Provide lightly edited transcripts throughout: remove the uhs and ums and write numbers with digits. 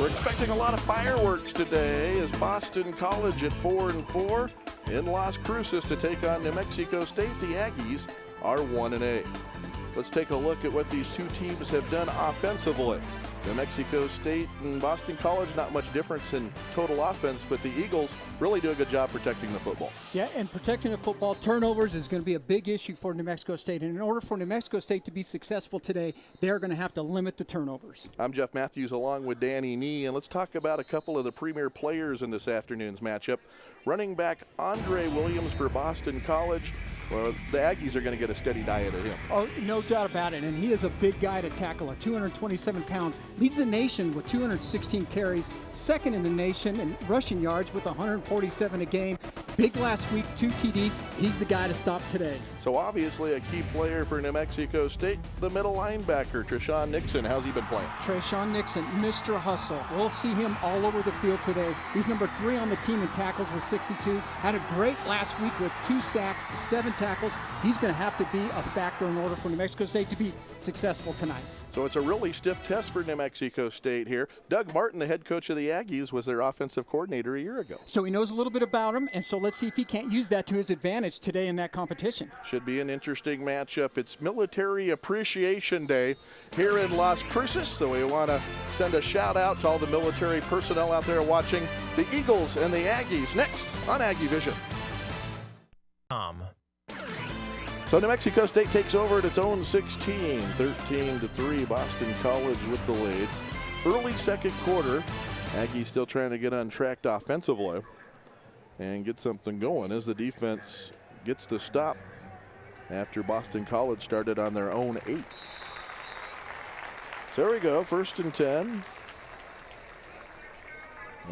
We're expecting a lot of fireworks today as Boston College at 4-4 in Las Cruces to take on New Mexico State. The Aggies are 1-8. Let's take a look at what these two teams have done offensively. New Mexico State and Boston College, not much difference in total offense, but the Eagles really do a good job protecting the football. Yeah, and protecting the football, turnovers is going to be a big issue for New Mexico State. And in order for New Mexico State to be successful today, they're going to have to limit the turnovers. I'm Jeff Matthews along with Danny Nee, and let's talk about a couple of the premier players in this afternoon's matchup. Running back Andre Williams for Boston College. Well, the Aggies are going to get a steady diet of him. Oh, no doubt about it. And he is a big guy to tackle at 227 pounds. Leads the nation with 216 carries. Second in the nation in rushing yards with 147 a game. Big last week, 2 TDs. He's the guy to stop today. So obviously a key player for New Mexico State, the middle linebacker, Treshawn Nixon. How's he been playing? Treshawn Nixon, Mr. Hustle. We'll see him all over the field today. He's number 3 on the team in tackles with 62. Had a great last week with 2 sacks, 7 tackles. He's going to have to be a factor in order for New Mexico State to be successful tonight. So it's a really stiff test for New Mexico State here. Doug Martin, the head coach of the Aggies, was their offensive coordinator a year ago. So he knows a little bit about him, and so let's see if he can't use that to his advantage today in that competition. Should be an interesting matchup. It's Military Appreciation Day here in Las Cruces, so we want to send a shout out to all the military personnel out there watching the Eagles and the Aggies next on Aggie Vision. So New Mexico State takes over at its own 16, 13-3. Boston College with the lead. Early second quarter, Aggies still trying to get untracked offensively and get something going as the defense gets the stop after Boston College started on their own 8. So there we go, 1st and 10.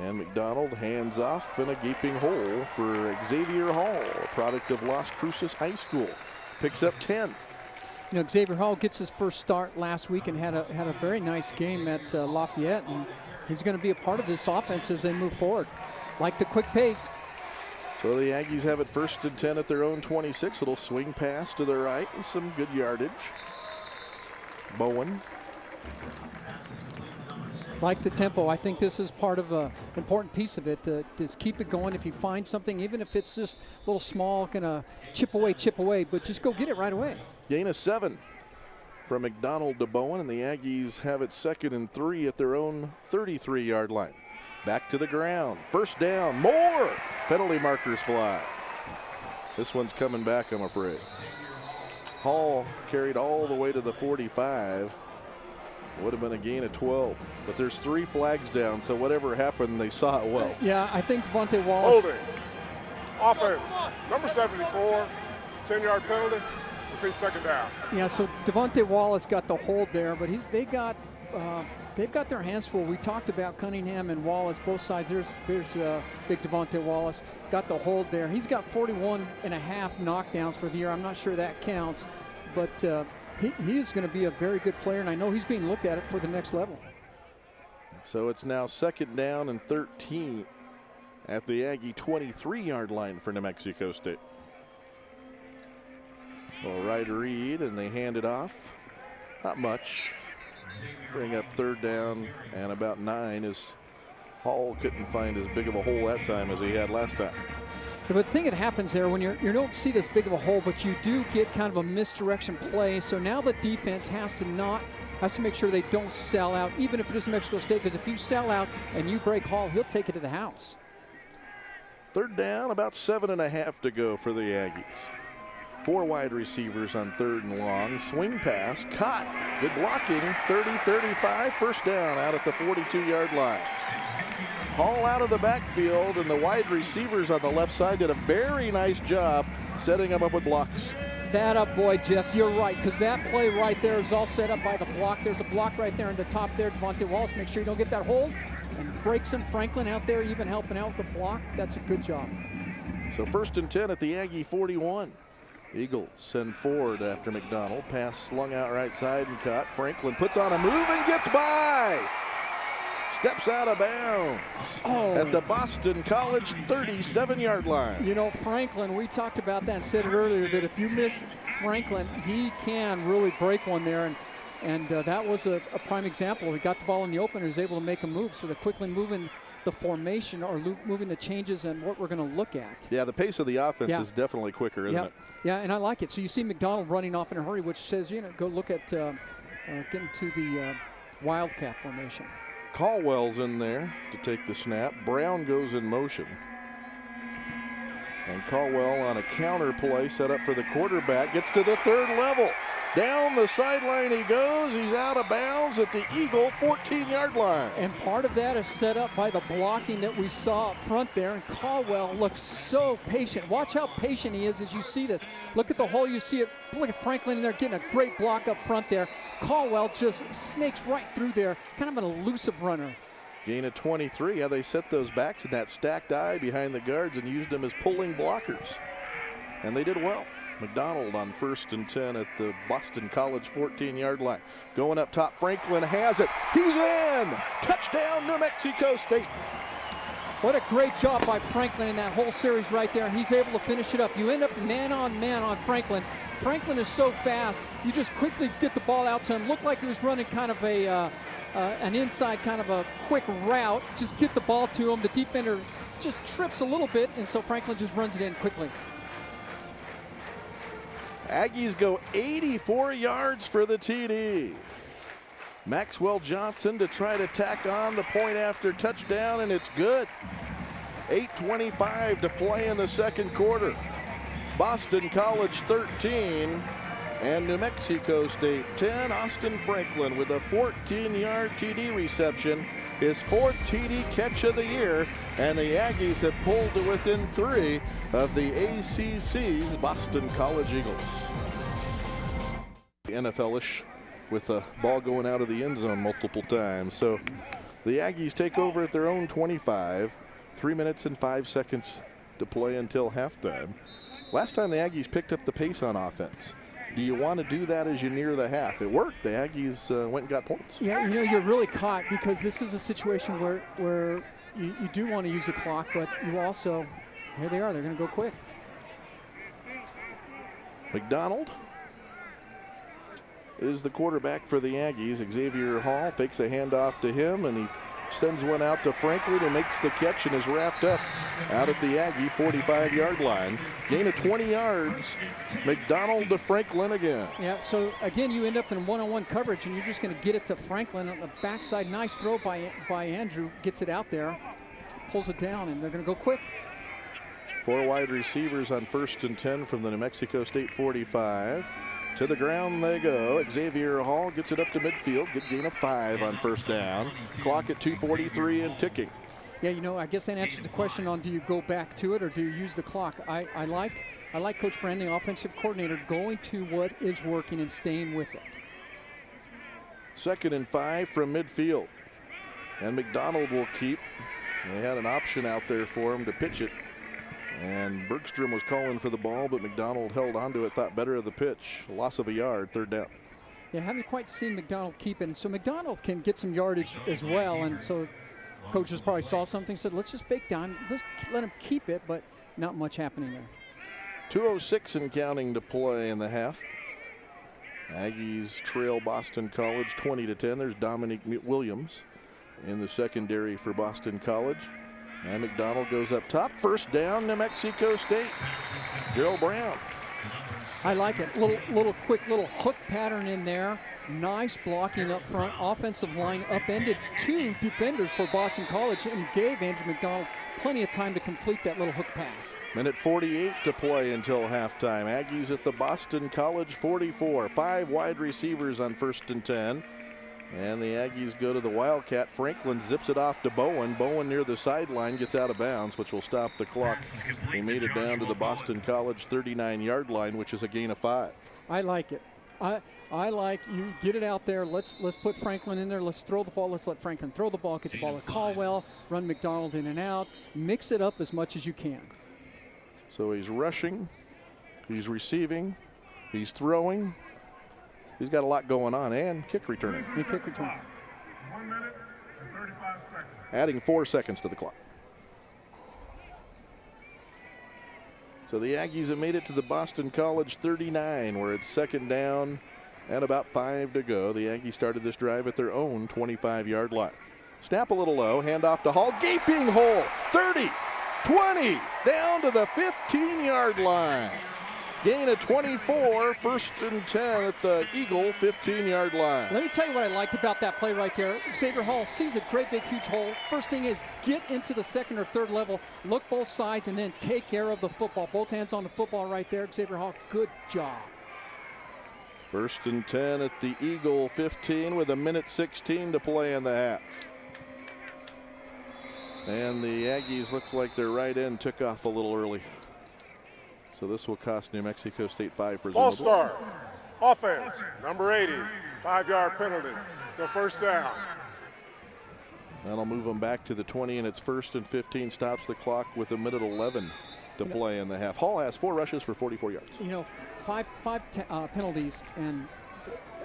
And McDonald hands off in a gaping hole for Xavier Hall, a product of Las Cruces High School. Picks up 10. You know, Xavier Hall gets his first start last week and had a very nice game at Lafayette, and he's going to be a part of this offense as they move forward. Like the quick pace. So the Aggies have it 1st and 10 at their own 26. Little swing pass to the right and some good yardage. Bowen. Like the tempo. I think this is part of an important piece of it. Just keep it going. If you find something, even if it's just a little small, gonna chip away, but just go get it right away. Gain of 7 from McDonald to Bowen, and the Aggies have it 2nd and 3 at their own 33-yard line. Back to the ground. 1st down. More penalty markers fly. This one's coming back, I'm afraid. Hall carried all the way to the 45. Would have been a gain of 12, but there's 3 flags down, so whatever happened, they saw it well. Yeah, I think Devontae Wallace. Holding. Offense. Number 74, 10-yard penalty. Repeat 2nd down. Yeah, so Devontae Wallace got the hold there, but they've got their hands full. We talked about Cunningham and Wallace, both sides. There's big Devontae Wallace. Got the hold there. He's got 41 and a half knockdowns for the year. I'm not sure that counts, but he is going to be a very good player, and I know he's being looked at for the next level. So it's now 2nd down and 13 at the Aggie 23-yard line for New Mexico State. Well, right read, and they hand it off. Not much. Bring up 3rd down and about 9 as Hall couldn't find as big of a hole that time as he had last time. But the thing that happens there when you don't see this big of a hole, but you do get kind of a misdirection play. So now the defense has to make sure they don't sell out, even if it is New Mexico State, because if you sell out and you break Hall, he'll take it to the house. 3rd down, about 7.5 to go for the Aggies. 4 wide receivers on 3rd and long. Swing pass, caught. Good blocking, 30-35, 1st down out at the 42-yard line. Hall out of the backfield, and the wide receivers on the left side did a very nice job setting him up with blocks. That up, boy, Jeff, you're right, because that play right there is all set up by the block. There's a block right there in the top there. Devontae Wallace, make sure you don't get that hold, and breaks him. Franklin out there even helping out with the block. That's a good job. So 1st and 10 at the Aggie 41. Eagles send forward after McDonald. Pass slung out right side and caught. Franklin puts on a move and gets by. Steps out of bounds at the Boston College 37-yard line. You know, Franklin, we talked about that and said it earlier that if you miss Franklin, he can really break one there. And And that was a prime example. He got the ball in the open and was able to make a move. So they're quickly moving the formation or moving the changes and what we're going to look at. Yeah, the pace of the offense is definitely quicker, isn't it? Yeah, and I like it. So you see McDonald running off in a hurry, which says, go look at getting to the Wildcat formation. Caldwell's in there to take the snap. Brown goes in motion. And Caldwell on a counter play set up for the quarterback. Gets to the third level. Down the sideline he goes. He's out of bounds at the Eagle 14-yard line. And part of that is set up by the blocking that we saw up front there. And Caldwell looks so patient. Watch how patient he is as you see this. Look at the hole. You see it. Look at Franklin in there getting a great block up front there. Caldwell just snakes right through there. Kind of an elusive runner. Gain of 23. Yeah, they set those backs in that stacked eye behind the guards and used them as pulling blockers. And they did well. McDonald on 1st and 10 at the Boston College 14-yard line. Going up top, Franklin has it. He's in! Touchdown, New Mexico State. What a great job by Franklin in that whole series right there. He's able to finish it up. You end up man on Franklin. Franklin is so fast. You just quickly get the ball out to him. Looked like he was running kind of an inside kind of a quick route. Just get the ball to him. The defender just trips a little bit, and so Franklin just runs it in quickly. Aggies go 84 yards for the TD. Maxwell Johnson to try to tack on the point after touchdown, and it's good. 8:25 to play in the second quarter. Boston College 13 and New Mexico State 10. Austin Franklin with a 14-yard TD reception, his 4th TD catch of the year, and the Aggies have pulled to within 3 of the ACC's Boston College Eagles. NFL-ish with the ball going out of the end zone multiple times. So the Aggies take over at their own 25. 3 minutes and 5 seconds to play until halftime. Last time the Aggies picked up the pace on offense. Do you want to do that as you near the half? It worked. The Aggies went and got points. Yeah, you're really caught because this is a situation where you do want to use the clock, but you also, here they are, they're going to go quick. McDonald is the quarterback for the Aggies. Xavier Hall fakes a handoff to him, and he sends one out to Franklin, who makes the catch and is wrapped up out at the Aggie 45-yard line. Gain of 20 yards. McDonald to Franklin again. Yeah, so again, you end up in one-on-one coverage, and you're just going to get it to Franklin on the backside. Nice throw by Andrew. Gets it out there, pulls it down, and they're going to go quick. 4 wide receivers on 1st and 10 from the New Mexico State 45. To the ground they go. Xavier Hall gets it up to midfield. Good gain of 5 on 1st down. Clock at 2:43 and ticking. Yeah, I guess that answers the question on do you go back to it or do you use the clock. I like Coach Brandon, offensive coordinator, going to what is working and staying with it. 2nd and 5 from midfield. And McDonald will keep. They had an option out there for him to pitch it. And Bergstrom was calling for the ball, but McDonald held onto it, thought better of the pitch. Loss of a yard, 3rd down. Yeah, haven't quite seen McDonald keep it. And so McDonald can get some yardage as well. And so coaches probably saw something, said, let's just fake down. Let's let him keep it, but not much happening there. 2:06 and counting to play in the half. Aggies trail Boston College 20-10. There's Dominique Williams in the secondary for Boston College. And McDonald goes up top. 1st down, New Mexico State. Gerald Brown. I like it. Little quick hook pattern in there. Nice blocking up front. Offensive line upended 2 defenders for Boston College and gave Andrew McDonald plenty of time to complete that little hook pass. Minute 48 to play until halftime. Aggies at the Boston College 44. 5 wide receivers on 1st and 10. And the Aggies go to the Wildcat. Franklin zips it off to Bowen. Bowen near the sideline gets out of bounds, which will stop the clock. He made it down to the Boston College 39-yard line, which is a gain of 5. I like it. I like you get it out there. Let's put Franklin in there. Let's throw the ball. Let's let Franklin throw the ball. Get the ball to Caldwell. Run McDonald in and out. Mix it up as much as you can. So he's rushing. He's receiving. He's throwing. He's got a lot going on, and kick returning. And kick return. 1 minute and 35 seconds. Adding 4 seconds to the clock. So the Aggies have made it to the Boston College 39, where it's 2nd down And about 5 to go. The Aggies started this drive at their own 25-yard line. Snap a little low, handoff to Hall, gaping hole, 30, 20, down to the 15-yard line. Gain of 24, 1st and 10 at the Eagle 15-yard line. Let me tell you what I liked about that play right there. Xavier Hall sees a great big huge hole. First thing is get into the 2nd or 3rd level, look both sides, and then take care of the football. Both hands on the football right there. Xavier Hall, good job. 1st and 10 at the Eagle 15 with 1:16 to play in the half. And the Aggies look like their right end took off a little early. So this will cost New Mexico State 5 presumably. Ball start. Offense, number 80, 5-yard penalty. Still 1st down. That'll move them back to the 20, and it's 1st and 15. Stops the clock with 1:11 to play in the half. Hall has 4 rushes for 44 yards. You know, five penalties, and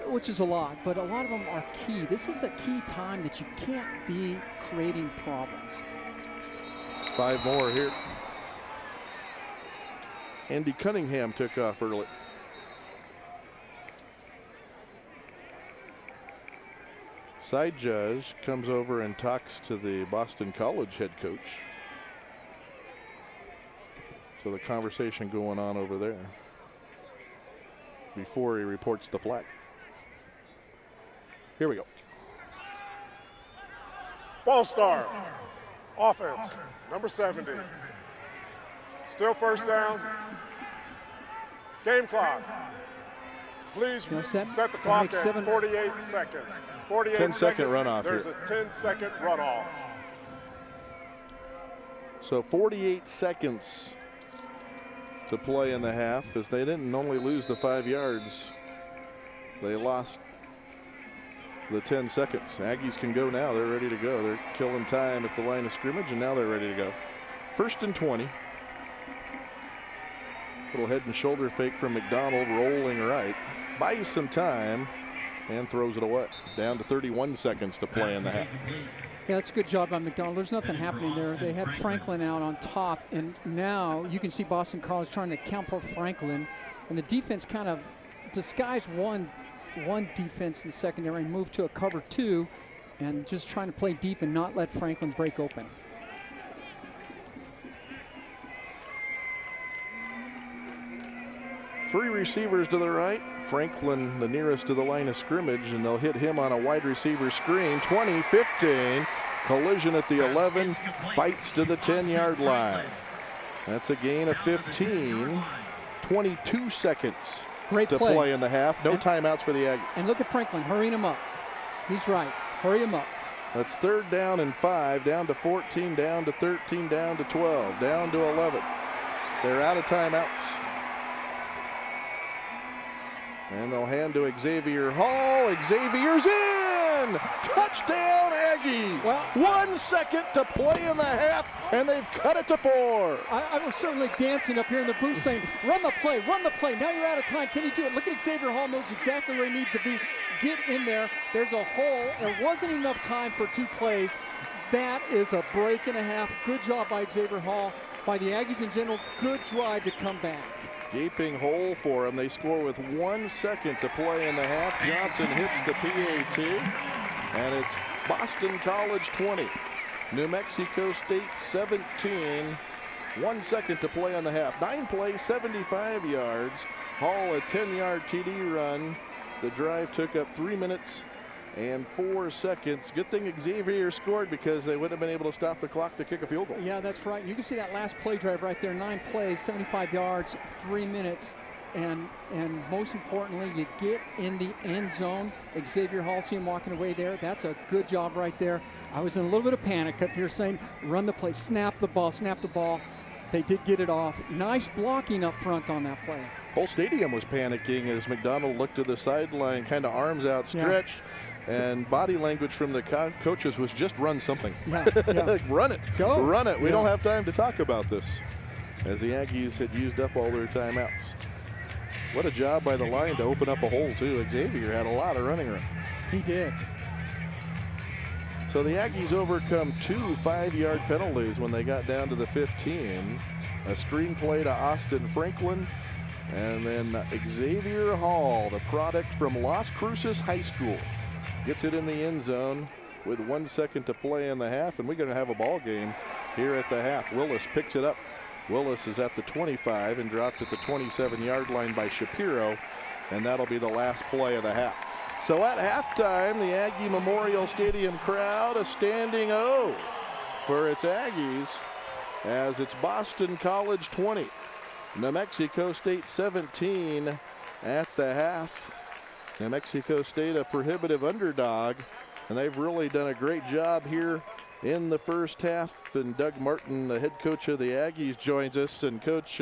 which is a lot, but a lot of them are key. This is a key time that you can't be creating problems. 5 more here. Andy Cunningham took off early. Side judge comes over and talks to the Boston College head coach. So the conversation going on over there before he reports the flag. Here we go. Ball start. Offense, number 70. Still 1st down. Game clock. Please set the clock at 48 seconds. 48 10-second runoff here. There's a 10-second runoff. So 48 seconds to play in the half, as they didn't only lose the 5 yards. They lost the 10 seconds. Aggies can go now. They're ready to go. They're killing time at the line of scrimmage, and now they're ready to go. 1st and 20. Little head and shoulder fake from McDonald, rolling right. Buys some time and throws it away. Down to 31 seconds to play in the half. Yeah, that's a good job by McDonald. There's nothing happening there. They had Franklin out on top, and now you can see Boston College trying to account for Franklin, and the defense kind of disguised one defense in the secondary and moved to a cover 2 and just trying to play deep and not let Franklin break open. Three receivers to the right. Franklin the nearest to the line of scrimmage, and they'll hit him on a wide receiver screen. 20-15. Collision at the 11. Fights to the 10-yard line. That's a gain of 15. 22 seconds Great to play in the half. No timeouts for the Aggies. And look at Franklin hurrying him up. He's right. Hurry him up. That's 3rd down and 5. Down to 14. Down to 13. Down to 12. Down to 11. They're out of timeouts. And they'll hand to Xavier Hall. Xavier's in! Touchdown, Aggies! Well, 1 second to play in the half, and they've cut it to 4. I was certainly dancing up here in the booth saying, run the play, run the play. Now you're out of time. Can he do it? Look at Xavier Hall, knows exactly where he needs to be. Get in there. There's a hole. There wasn't enough time for 2 plays. That is a break and a half. Good job by Xavier Hall. By the Aggies in general, good drive to come back. Gaping hole for them. They score with 1 second to play in the half. Johnson hits the PAT, and it's Boston College 20, New Mexico State 17. 1 second to play on the half. 9 plays, 75 yards. Hall a 10-yard TD run. The drive took up 3 minutes and 4 seconds. Good thing Xavier scored, because they wouldn't have been able to stop the clock to kick a field goal. Yeah, that's right. You can see that last play drive right there. 9 plays, 75 yards, 3 minutes. And most importantly, you get in the end zone. Xavier Hall, see him walking away there. That's a good job right there. I was in a little bit of panic up here saying, run the play, snap the ball, snap the ball. They did get it off. Nice blocking up front on that play. Whole stadium was panicking as McDonald looked to the sideline, kind of arms outstretched. Yeah. And body language from the coaches was just run something. Yeah. Like, run it. Go. Run it. We don't have time to talk about this. As the Aggies had used up all their timeouts. What a job by the line to open up a hole, too. Xavier had a lot of running room. He did. So the Aggies overcome 2 5-yard penalties when they got down to the 15. A screen play to Austin Franklin, And then Xavier Hall, the product from Las Cruces High School, gets it in the end zone with 1 second to play in the half, and we're going to have a ball game here at the half. Willis picks it up. Willis is at the 25 and dropped at the 27-yard line by Shapiro, and that'll be the last play of the half. So at halftime, the Aggie Memorial Stadium crowd a standing O for its Aggies as it's Boston College 20, New Mexico State 17 at the half. New Mexico State a prohibitive underdog, and they've really done a great job here in the first half. And Doug Martin, the head coach of the Aggies, joins us. And Coach,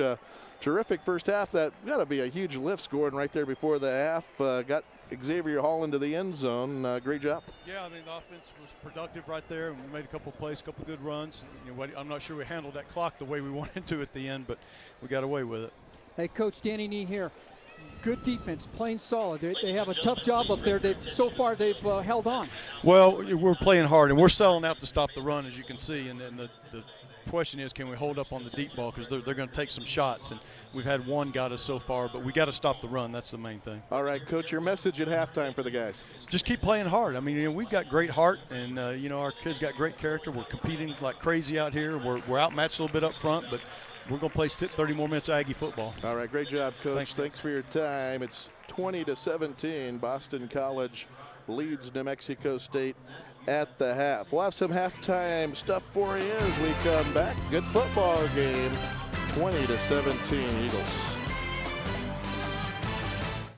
terrific first half. That got to be a huge lift scoring right there before the half. Got Xavier Hall into the end zone. Great job. Yeah, I mean, the offense was productive right there. We made a couple of plays, a couple of good runs. You know, I'm not sure we handled that clock the way we wanted to at the end, but we got away with it. Hey, Coach Danny Nee here. Good defense, playing solid. They have a tough job up there. So far they've held on. Well, we're playing hard, and we're selling out to stop the run, as you can see. And then the question is, can we hold up on the deep ball, because they're going to take some shots. And we've had one got us so far, but we got to stop the run. That's the main thing. All right, Coach, your message at halftime for the guys. Just keep playing hard. I mean, you know, we've got great heart, and, you know, our kids got great character. We're competing like crazy out here. We're outmatched a little bit up front, but we're going to play 30 more minutes of Aggie football. All right, great job, Coach. Thanks for your time. It's 20-17. Boston College leads New Mexico State at the half. We'll have some halftime stuff for you as we come back. Good football game, 20-17 Eagles.